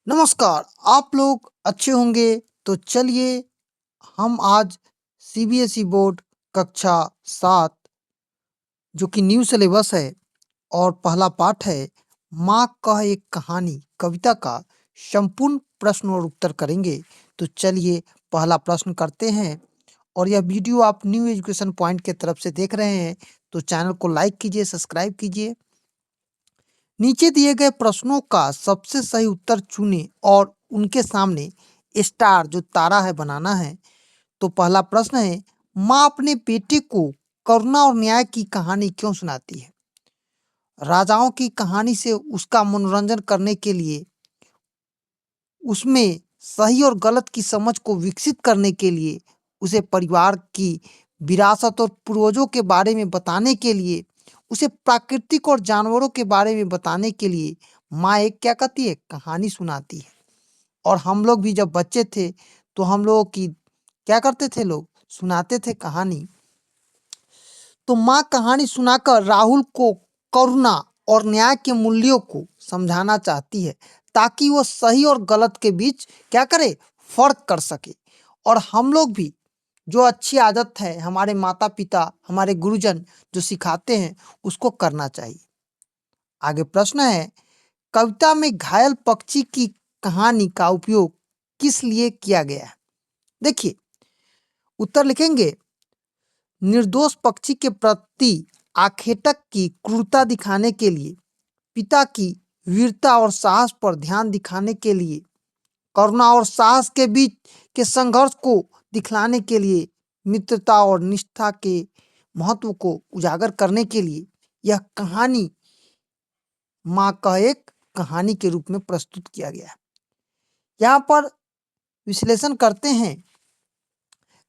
नमस्कार, आप लोग अच्छे होंगे तो चलिए हम आज सीबीएसई बोर्ड कक्षा 7 जो कि न्यू सिलेबस है और पहला पाठ है माँ कह एक कहानी कविता का संपूर्ण प्रश्न और उत्तर करेंगे। तो चलिए पहला प्रश्न करते हैं और यह वीडियो आप न्यू एजुकेशन पॉइंट के तरफ से देख रहे हैं तो चैनल को लाइक कीजिए, सब्सक्राइब कीजिए। नीचे दिए गए प्रश्नों का सबसे सही उत्तर चुनें और उनके सामने स्टार जो तारा है बनाना है। तो पहला प्रश्न है, माँ अपने बेटे को करुणा और न्याय की कहानी क्यों सुनाती है? राजाओं की कहानी से उसका मनोरंजन करने के लिए, उसमें सही और गलत की समझ को विकसित करने के लिए, उसे परिवार की विरासत और पूर्वजों के बारे में बताने के लिए, उसे प्राकृतिक और जानवरों के बारे में बताने के लिए माँ एक क्या कहती है? कहानी सुनाती है। और हम लोग भी जब बच्चे थे तो हम लोगों की क्या करते थे लोग? सुनाते थे कहानी। तो माँ कहानी सुनाकर राहुल को करुणा और न्याय के मूल्यों को समझाना चाहती है ताकि वो सही और गलत के बीच क्या करे? फर्क कर सके। और हम लोग भी जो अच्छी आदत है हमारे माता पिता हमारे गुरुजन जो सिखाते हैं उसको करना चाहिए। आगे प्रश्न है, कविता में घायल पक्षी की कहानी का उपयोग किस लिए किया गया है? देखिए उत्तर लिखेंगे, निर्दोष पक्षी के प्रति आखेटक की क्रूरता दिखाने के लिए, पिता की वीरता और साहस पर ध्यान दिखाने के लिए, करुणा और साहस के बीच के संघर्ष को दिखलाने के लिए, मित्रता और निष्ठा के महत्व को उजागर करने के लिए यह कहानी माँ का एक कहानी के रूप में प्रस्तुत किया गया है। यहाँ पर विश्लेषण करते हैं,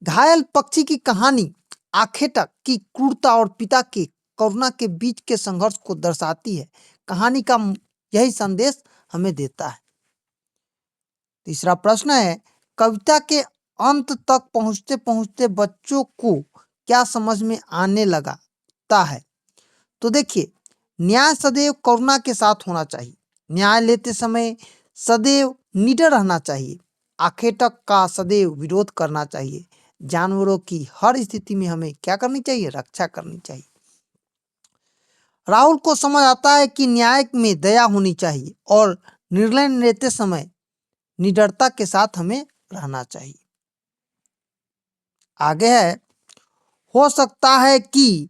घायल पक्षी की कहानी आखेटक की क्रूरता और पिता के करुणा के बीच के संघर्ष को दर्शाती है। कहानी का यही संदेश हमें देता है। तीसरा प्रश्न है, कविता के अंत तक पहुंचते पहुंचते बच्चों को क्या समझ में आने लगता है? तो देखिए, न्याय सदैव करुणा के साथ होना चाहिए। न्याय लेते समय सदैव निडर रहना चाहिए। आखेटक का सदैव विरोध करना चाहिए। जानवरों की हर स्थिति में हमें क्या करनी चाहिए? रक्षा करनी चाहिए। राहुल को समझ आता है कि न्याय में दया होनी चाहिए और निर्णय लेते समय निडरता के साथ हमें रहना चाहिए। आगे है, हो सकता है कि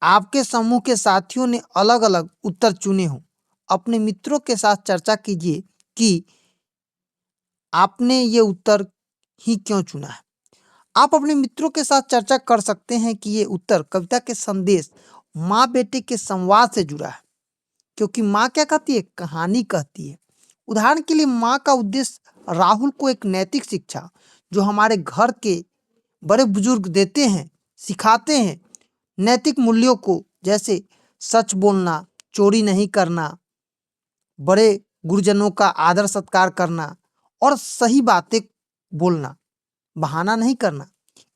आपके समूह के साथियों ने अलग अलग उत्तर चुने हों। अपने मित्रों के साथ चर्चा कीजिए कि आपने ये उत्तर ही क्यों चुना है। आप अपने मित्रों के साथ चर्चा कर सकते हैं कि ये उत्तर कविता के संदेश माँ बेटे के संवाद से जुड़ा है, क्योंकि माँ क्या कहती है? कहानी कहती है। उदाहरण के लिए माँ का उद्देश्य राहुल को एक नैतिक शिक्षा जो हमारे घर के बड़े बुजुर्ग देते हैं, सिखाते हैं, नैतिक मूल्यों को, जैसे सच बोलना, चोरी नहीं करना, बड़े गुरुजनों का आदर सत्कार करना और सही बातें बोलना, बहाना नहीं करना।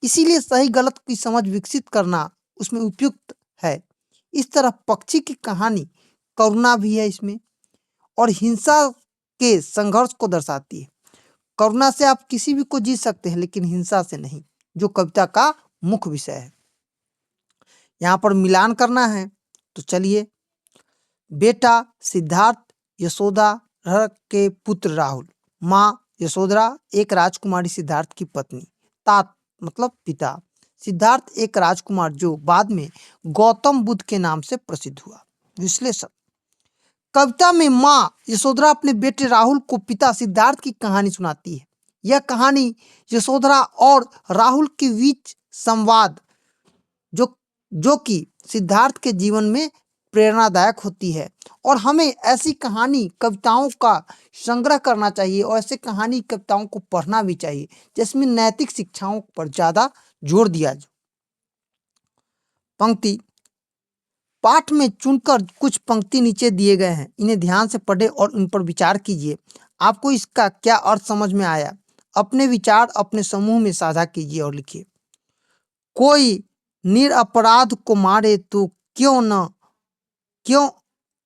इसीलिए सही गलत की समझ विकसित करना उसमें उपयुक्त है। इस तरह पक्षी की कहानी करुणा भी है इसमें और हिंसा के संघर्ष को दर्शाती है। करुणा से आप किसी भी को जीत सकते हैं लेकिन हिंसा से नहीं, जो कविता का मुख्य विषय है। यहाँ पर मिलान करना है तो चलिए, बेटा सिद्धार्थ यशोदा के पुत्र राहुल, माँ यशोधरा एक राजकुमारी सिद्धार्थ की पत्नी, तात मतलब पिता सिद्धार्थ एक राजकुमार जो बाद में गौतम बुद्ध के नाम से प्रसिद्ध हुआ। विश्लेषण, कविता में माँ यशोधरा अपने बेटे राहुल को पिता सिद्धार्थ की कहानी सुनाती है। यह कहानी यशोधरा और राहुल के बीच संवाद जो जो कि सिद्धार्थ के जीवन में प्रेरणादायक होती है और हमें ऐसी कहानी कविताओं का संग्रह करना चाहिए और ऐसे कहानी कविताओं को पढ़ना भी चाहिए जिसमें नैतिक शिक्षाओं पर ज़्यादा जोर दिया जाए। पंक्ति पाठ में चुनकर कुछ पंक्ति नीचे दिए गए हैं, इन्हें ध्यान से पढ़ें और उन पर विचार कीजिए। आपको इसका क्या अर्थ समझ में आया? अपने विचार अपने समूह में साझा कीजिए और लिखिए। कोई निरपराध को मारे तो क्यों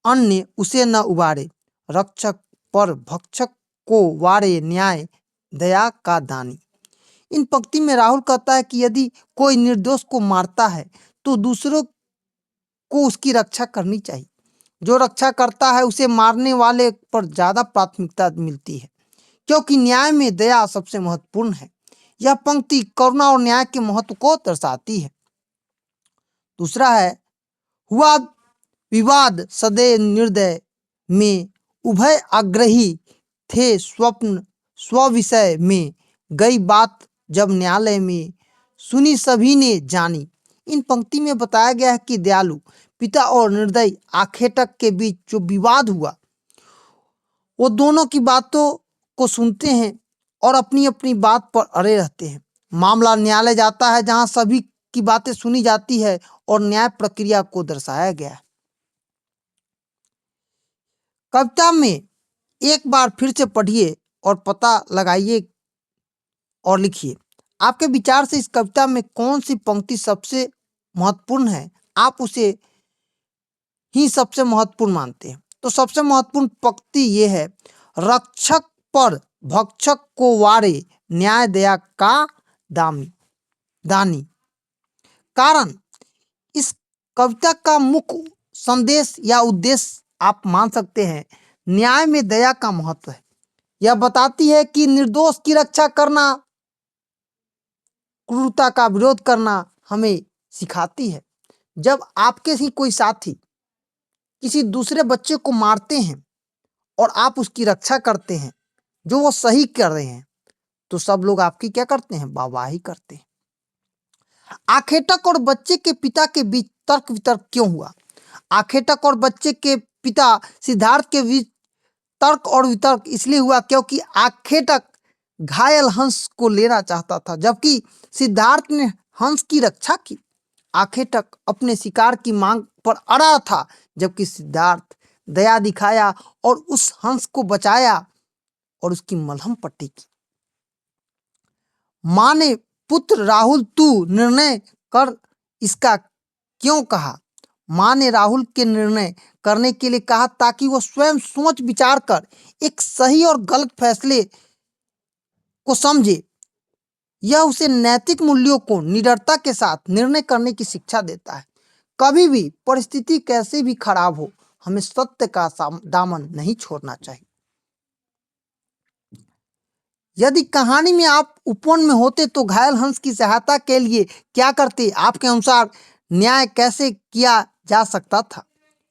अन्य उसे न उबारे, रक्षक पर भक्षक को वारे न्याय दया का दानी। इन पंक्ति में राहुल कहता है कि यदि कोई निर्दोष को मारता है तो दूसरों को उसकी रक्षा करनी चाहिए। जो रक्षा करता है उसे मारने वाले पर ज्यादा प्राथमिकता मिलती है, क्योंकि न्याय में दया सबसे महत्वपूर्ण है। यह पंक्ति करुणा और न्याय के महत्व को दर्शाती है। दूसरा है, हुआ विवाद सदैव निर्दय में, उभय आग्रही थे स्वप्न स्व विषय में, गई बात जब न्यायालय में, सुनी सभी ने जानी। इन पंक्ति में बताया गया है कि दयालु पिता और निर्दयी आखेटक के बीच जो विवाद हुआ, वो दोनों की बातों को सुनते हैं और अपनी अपनी बात पर अड़े रहते हैं। मामला न्यायालय जाता है, जहां सभी की बातें सुनी जाती है और न्याय प्रक्रिया को दर्शाया गया है। कविता में एक बार फिर से पढ़िए और पता लगाइए और लिखिए, आपके विचार से इस कविता में कौन सी पंक्ति सबसे महत्वपूर्ण है, आप उसे ही सबसे महत्वपूर्ण मानते हैं। तो सबसे महत्वपूर्ण पंक्ति ये है, रक्षक पर भक्षक को वारे न्याय दया का दानी। कारण इस कविता का मुख्य संदेश या उद्देश्य आप मान सकते हैं, न्याय में दया का महत्व है। यह बताती है कि निर्दोष की रक्षा करना, क्रूरता का विरोध करना हमें सिखाती है। जब आपके ही कोई साथी किसी दूसरे बच्चे को मारते हैं और आप उसकी रक्षा करते हैं, जो वो सही कर रहे हैं, तो सब लोग आपकी क्या करते हैं, वाहवाही करते हैं। आखेटक और बच्चे के पिता के बीच तर्क वितर्क क्यों हुआ? आखेटक और बच्चे के पिता सिद्धार्थ के बीच तर्क और वितर्क इसलिए हुआ क्योंकि आखेटक घायल हंस को लेना चाहता था, जबकि सिद्धार्थ ने हंस की रक्षा की। आखेटक अपने शिकार की मांग पर अड़ा था, जबकि सिद्धार्थ दया दिखाया और उस हंस को बचाया और उसकी मलहम पट्टी की। माँ ने पुत्र राहुल तू निर्णय कर इसका क्यों कहा? माँ ने राहुल के निर्णय करने के लिए कहा ताकि वो स्वयं सोच विचार कर एक सही और गलत फैसले को समझे। यह उसे नैतिक मूल्यों को निडरता के साथ निर्णय करने की शिक्षा देता है। कभी भी परिस्थिति कैसे भी खराब हो, हमें सत्य का दामन नहीं छोड़ना चाहिए। यदि कहानी में आप उपवन में होते तो घायल हंस की सहायता के लिए क्या करते? आपके अनुसार न्याय कैसे किया जा सकता था?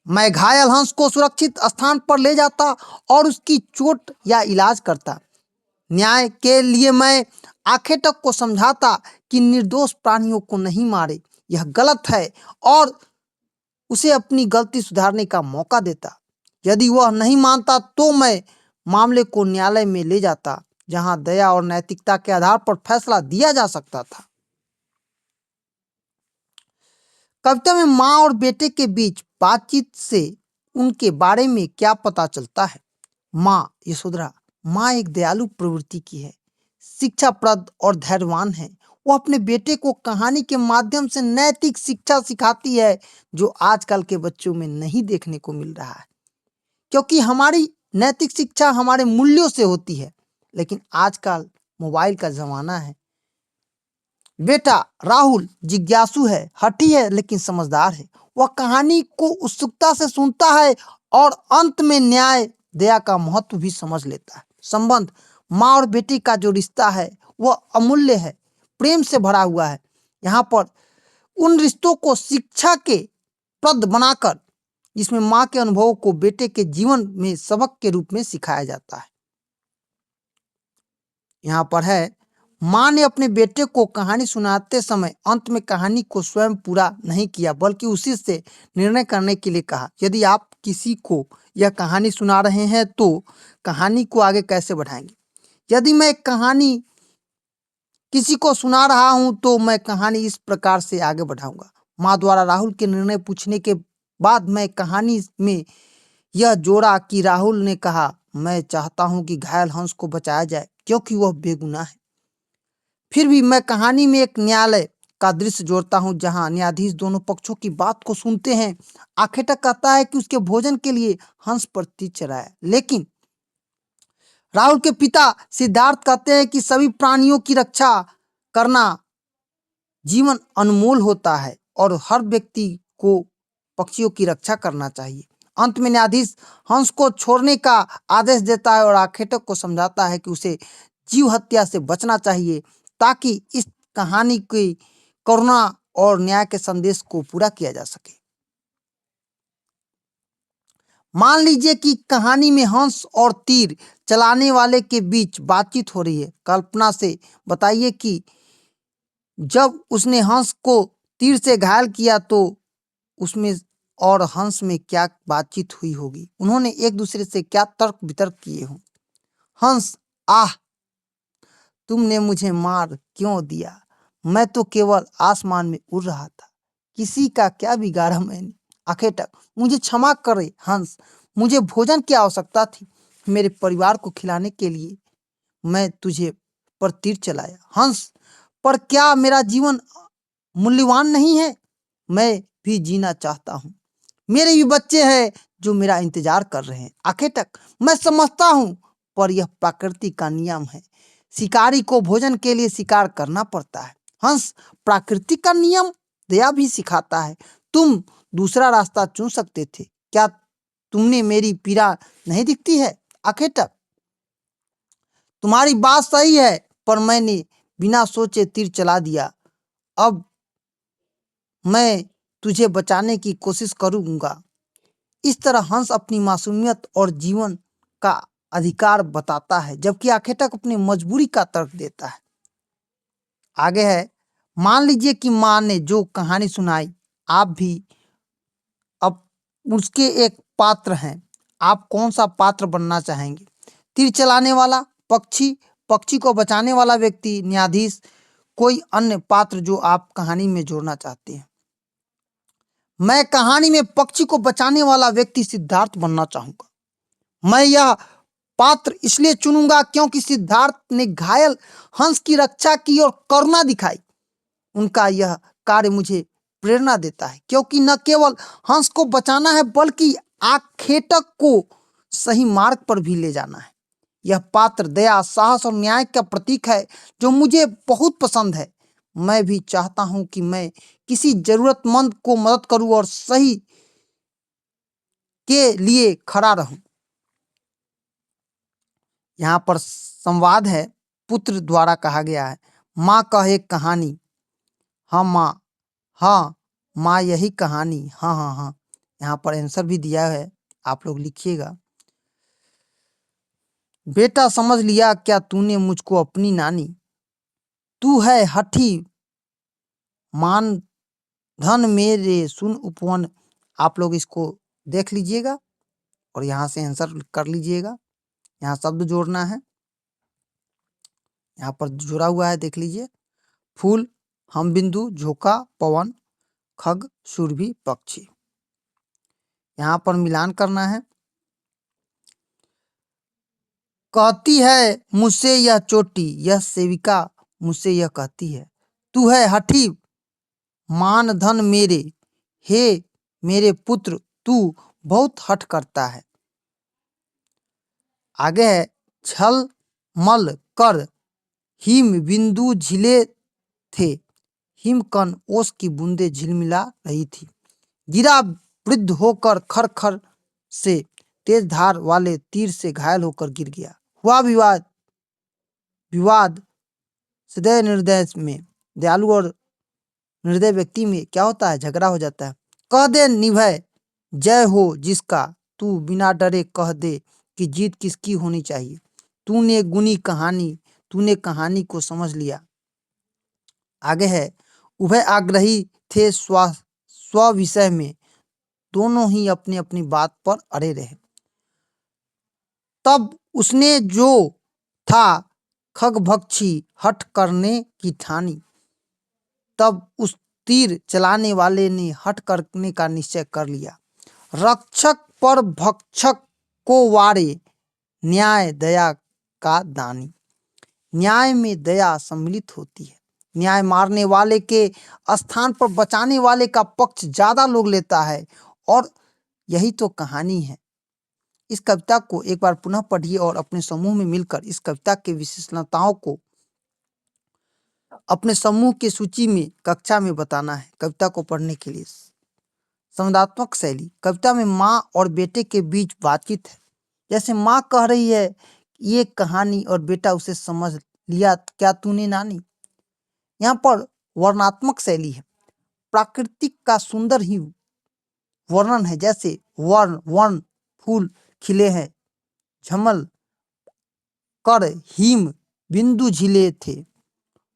मैं घायल हंस को सुरक्षित स्थान पर ले जाता और उसकी चोट या इलाज करता। न्याय के लिए मैं आखेटक को समझाता कि निर्दोष प्राणियों को नहीं मारे, यह गलत है, और उसे अपनी गलती सुधारने का मौका देता। यदि वह नहीं मानता तो मैं मामले को न्यायालय में ले जाता, जहां दया और नैतिकता के आधार पर फैसला दिया जा सकता था। कविता में माँ और बेटे के बीच बातचीत से उनके बारे में क्या पता चलता है? माँ यशोधरा, माँ एक दयालु प्रवृत्ति की है, शिक्षाप्रद और धैर्यवान है। वो अपने बेटे को कहानी के माध्यम से नैतिक शिक्षा सिखाती है, जो आजकल के बच्चों में नहीं देखने को मिल रहा है, क्योंकि हमारी नैतिक शिक्षा हमारे मूल्यों से होती है, लेकिन आजकल मोबाइल का जमाना है। बेटा राहुल जिज्ञासु है, हठी है, लेकिन समझदार है। वह कहानी को उत्सुकता से सुनता है और अंत में न्याय दया का महत्व भी समझ लेता है। संबंध माँ और बेटी का जो रिश्ता है वह अमूल्य है, प्रेम से भरा हुआ है। यहाँ पर उन रिश्तों को शिक्षा के प्रद बनाकर, जिसमें माँ के अनुभवों को बेटे के जीवन में सबक के रूप में सिखाया जाता है। यहाँ पर है, माँ ने अपने बेटे को कहानी सुनाते समय अंत में कहानी को स्वयं पूरा नहीं किया, बल्कि उसी से निर्णय करने के लिए कहा। यदि आप किसी को यह कहानी सुना रहे हैं तो कहानी को आगे कैसे बढ़ाएंगे? यदि मैं कहानी किसी को सुना रहा हूं तो मैं कहानी इस प्रकार से आगे बढ़ाऊंगा। माँ द्वारा राहुल के निर्णय पूछने के बाद मैं कहानी में यह जोड़ा कि राहुल ने कहा, मैं चाहता हूं कि घायल हंस को बचाया जाए क्योंकि वह बेगुनाह है। फिर भी मैं कहानी में एक न्यायालय का दृश्य जोड़ता हूं, जहां न्यायाधीश दोनों पक्षों की बात को सुनते हैं। आखेटक कहता है कि उसके भोजन के लिए हंस प्रतीक्षा है, लेकिन राहुल के पिता सिद्धार्थ कहते हैं कि सभी प्राणियों की रक्षा करना जीवन अनमोल होता है और हर व्यक्ति को पक्षियों की रक्षा करना चाहिए। अंत में न्यायाधीश हंस को छोड़ने का आदेश देता है और आखेटक को समझाता है कि उसे जीव हत्या से बचना चाहिए ताकि इस कहानी की करुणा और न्याय के संदेश को पूरा किया जा सके। मान लीजिए कि कहानी में हंस और तीर चलाने वाले के बीच बातचीत हो रही है। कल्पना से बताइए कि जब उसने हंस को तीर से घायल किया तो उसमें और हंस में क्या बातचीत हुई होगी, उन्होंने एक दूसरे से क्या तर्क वितर्क किए हों। हंस, आह, तुमने मुझे मार क्यों दिया, मैं तो केवल आसमान में उड़ रहा था, किसी का क्या बिगाड़ा मैंने। आखेटक, मुझे क्षमा करे हंस, मुझे भोजन की आवश्यकता थी, मेरे परिवार को खिलाने के लिए मैं तुझे पर तीर चलाया। हंस, पर क्या मेरा जीवन मूल्यवान नहीं है, मैं भी जीना चाहता हूँ, मेरे भी बच्चे हैं जो मेरा इंतजार कर रहे हैं। आखेटक, मैं समझता हूँ पर यह प्रकृति का नियम है, शिकारी को भोजन के लिए शिकार करना पड़ता है। हंस, प्रकृति का नियम दया भी सिखाता है, तुम दूसरा रास्ता चुन सकते थे, क्या तुमने मेरी पीड़ा नहीं दिखती है। आखेटक, तुम्हारी बात सही है पर मैंने बिना सोचे तीर चला दिया, अब मैं तुझे बचाने की कोशिश करूंगा। इस तरह हंस अपनी मासूमियत और जीवन का अधिकार बताता है जबकि आखेटक अपनी मजबूरी का तर्क देता है। आगे है, मान लीजिए कि माँ ने जो कहानी सुनाई आप भी अब उसके एक पात्र हैं, आप कौन सा पात्र बनना चाहेंगे। तीर चलाने वाला, पक्षी, पक्षी को बचाने वाला व्यक्ति, न्यायाधीश, कोई अन्य पात्र जो आप कहानी में जोड़ना चाहते हैं। मैं कहानी में पक्षी को बचाने वाला व्यक्ति सिद्धार्थ बनना चाहूंगा। मैं यह पात्र इसलिए चुनूंगा क्योंकि सिद्धार्थ ने घायल हंस की रक्षा की और करुणा दिखाई। उनका यह कार्य मुझे प्रेरणा देता है क्योंकि न केवल हंस को बचाना है बल्कि आखेटक को सही मार्ग पर भी ले जाना है। यह पात्र दया, साहस और न्याय का प्रतीक है जो मुझे बहुत पसंद है। मैं भी चाहता हूं कि मैं किसी जरूरतमंद को मदद करूं और सही के लिए खड़ा रहूं। यहाँ पर संवाद है, पुत्र द्वारा कहा गया है, माँ कहे कहानी, हाँ माँ, हाँ माँ यही कहानी, हाँ हाँ हाँ। यहाँ पर आंसर भी दिया है, आप लोग लिखिएगा। बेटा समझ लिया क्या तूने मुझको अपनी नानी, तू है हठी मान धन मेरे सुन उपवन। आप लोग इसको देख लीजिएगा और यहाँ से आंसर कर लीजिएगा। यहाँ शब्द जोड़ना है, यहाँ पर जुड़ा हुआ है, देख लीजिए। फूल, हम बिंदु, झोंका, पवन, खग, सुरभि, पक्षी। यहाँ पर मिलान करना है। कहती है मुझसे यह चोटी, यह सेविका मुझसे यह कहती है, तू है हठी मान धन मेरे, हे मेरे पुत्र तू बहुत हठ करता है। आगे है, छल मल कर हिम बिंदु झिले थे, हिमकण ओस की बूंदे झिलमिला रही थी, गिरा वृद्ध होकर खर खर से तेज धार वाले तीर से घायल होकर गिर गया। हुआ विवाद, विवाद हृदय निर्दय में, दयालु और निर्दय व्यक्ति में क्या होता है, झगड़ा हो जाता है। कह दे निभय जय हो जिसका, तू बिना डरे कह दे कि जीत किसकी होनी चाहिए। तूने गुनी कहानी, तूने कहानी को समझ लिया। आगे है, उभय आग्रही थे स्व विषय में, दोनों ही अपनी अपनी बात पर अड़े रहे। तब उसने जो था खगभक्षी हठ करने की ठानी, तब उस तीर चलाने वाले ने हठ करने का निश्चय कर लिया। रक्षक पर भक्षक को वारे, न्याय दया का दानी। न्याय में दया सम्मिलित होती है, न्याय मारने वाले के स्थान पर बचाने वाले का पक्ष ज्यादा लोग लेता है और यही तो कहानी है। इस कविता को एक बार पुनः पढ़िए और अपने समूह में मिलकर इस कविता की विशेषताओं को अपने समूह की सूची में कक्षा में बताना है। कविता को पढ़ने के लिए संवादात्मक शैली। कविता में माँ और बेटे के बीच बातचीत है। जैसे माँ कह रही है ये कहानी और बेटा उसे समझ लिया क्या तूने नानी। यहाँ पर वर्णनात्मक शैली है। प्राकृतिक का सुंदर ही वर्णन है। जैसे वर्ण वर्ण फूल खिले हैं, झमल कर हिम बिंदु झिले थे।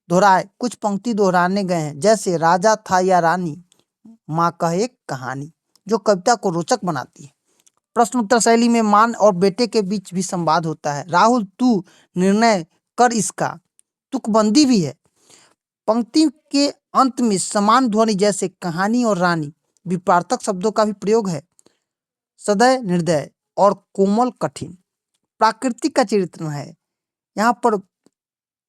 दोहराए, कुछ पंक्ति दोहराने गए हैं। जैसे राजा था या रानी, माँ का एक कहानी, जो कविता को रोचक बनाती है। प्रश्न उत्तर शैली में माँ और बेटे के बीच भी संवाद होता है। राहुल तू निर्णय कर इसका, तुकबंदी भी है। पंक्ति के अंत में समान ध्वनि जैसे कहानी और रानी, विपरीतक शब्दों का भी प्रयोग है। सदय निर्दय और कोमल कठिन। प्राकृतिक का चित्रण है। यहाँ पर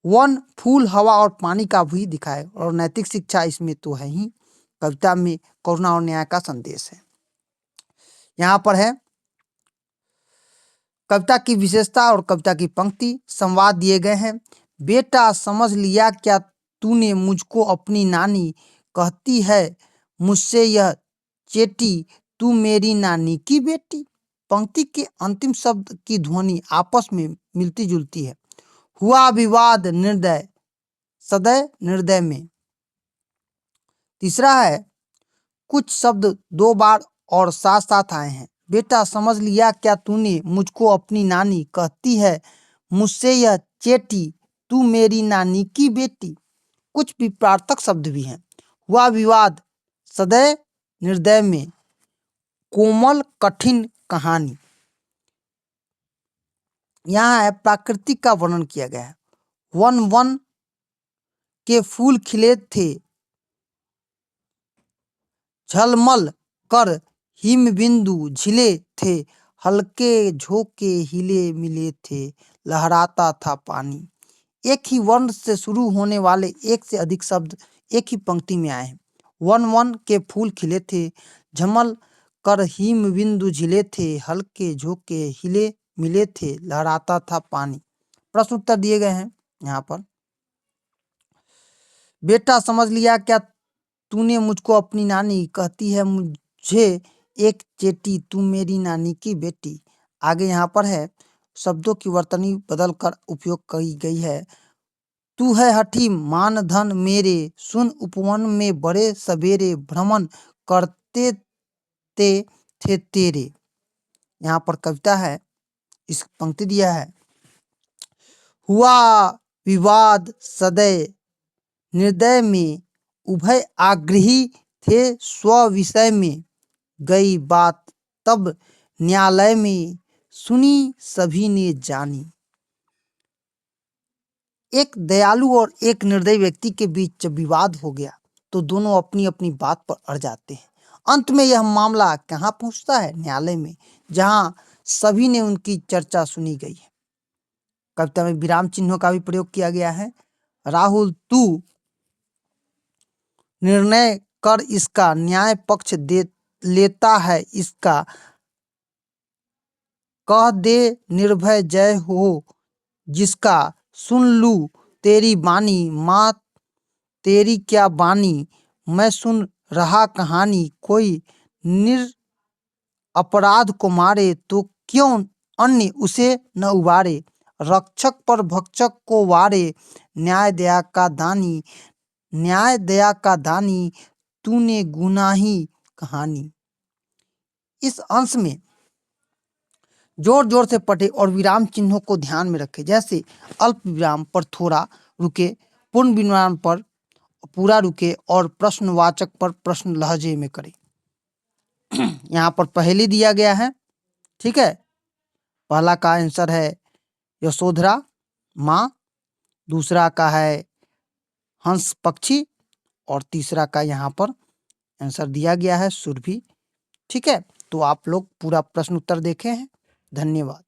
वन फूल हवा और पानी का भी दिखाए और नैतिक शिक्षा इसमें तो है ही। कविता में करुणा और न्याय का संदेश है। यहाँ पर है कविता की विशेषता और कविता की पंक्ति। संवाद दिए गए हैं। बेटा समझ लिया क्या तूने मुझको अपनी नानी, कहती है मुझसे यह चेटी तू मेरी नानी की बेटी। पंक्ति के अंतिम शब्द की ध्वनि आपस में मिलती जुलती है। हुआ विवाद निर्दय सदय निर्दय में। तीसरा है कुछ शब्द दो बार और साथ साथ आए हैं। बेटा समझ लिया क्या तूने मुझको अपनी नानी, कहती है मुझसे यह चेटी तू मेरी नानी की बेटी। कुछ विपरीतक शब्द भी हैं। हुआ विवाद सदय निर्दय में, कोमल कठिन कहानी। यहाँ है प्राकृतिक का वर्णन किया गया है। वन वन के फूल खिले थे, झलमल कर हिम बिंदु झिले थे, हल्के झोंके हिले मिले थे, लहराता था पानी। एक ही वर्ण से शुरू होने वाले एक से अधिक शब्द एक ही पंक्ति में आए हैं। वन वन के फूल खिले थे, झमल कर हिम बिंदु झिले थे, हल्के झोंके हिले मिले थे, लहराता था पानी। प्रश्न उत्तर दिए गए हैं। यहाँ पर बेटा समझ लिया क्या तूने मुझको अपनी नानी, कहती है मुझे एक चेटी तू मेरी नानी की बेटी। आगे यहाँ पर है शब्दों की वर्तनी बदल कर उपयोग की गई है। तू है हठी मान धन मेरे, सुन उपवन में बड़े सवेरे, भ्रमण करते थे तेरे। यहाँ पर कविता है। इस पंक्ति दिया है। हुआ विवाद सदय निर्दय में, उभय आग्रही थे स्व विषय में, गई बात तब न्यायालय में, सुनी सभी ने जानी। एक दयालु और एक निर्दयी व्यक्ति के बीच जब विवाद हो गया तो दोनों अपनी अपनी बात पर अड़ जाते हैं। अंत में यह मामला कहाँ पहुंचता है? न्यायालय में, जहां सभी ने उनकी चर्चा सुनी गई है। कविता में विराम चिन्हों का भी प्रयोग किया गया है। राहुल तू निर्णय कर इसका, न्याय पक्ष दे लेता है इसका, कह दे निर्भय जय हो जिसका, सुन लू तेरी बानी माँ तेरी क्या बानी, मैं सुन रहा कहानी, कोई निर अपराध को मारे तो क्यों अन्य उसे न उबारे, रक्षक पर भक्षक को वारे, न्याय दया का दानी, न्याय दया का दानी, तूने गुनाही कहानी। इस अंश में जोर जोर से पढ़े और विराम चिन्हों को ध्यान में रखें। जैसे अल्प विराम पर थोड़ा रुके, पूर्ण विराम पर पूरा रुके और प्रश्नवाचक पर प्रश्न लहजे में करें। यहाँ पर पहले दिया गया है। ठीक है, पहला का आंसर है यशोधरा माँ, दूसरा का है हंस पक्षी और तीसरा का यहाँ पर आंसर दिया गया है सुरभि। ठीक है, तो आप लोग पूरा प्रश्न उत्तर देखे हैं। धन्यवाद।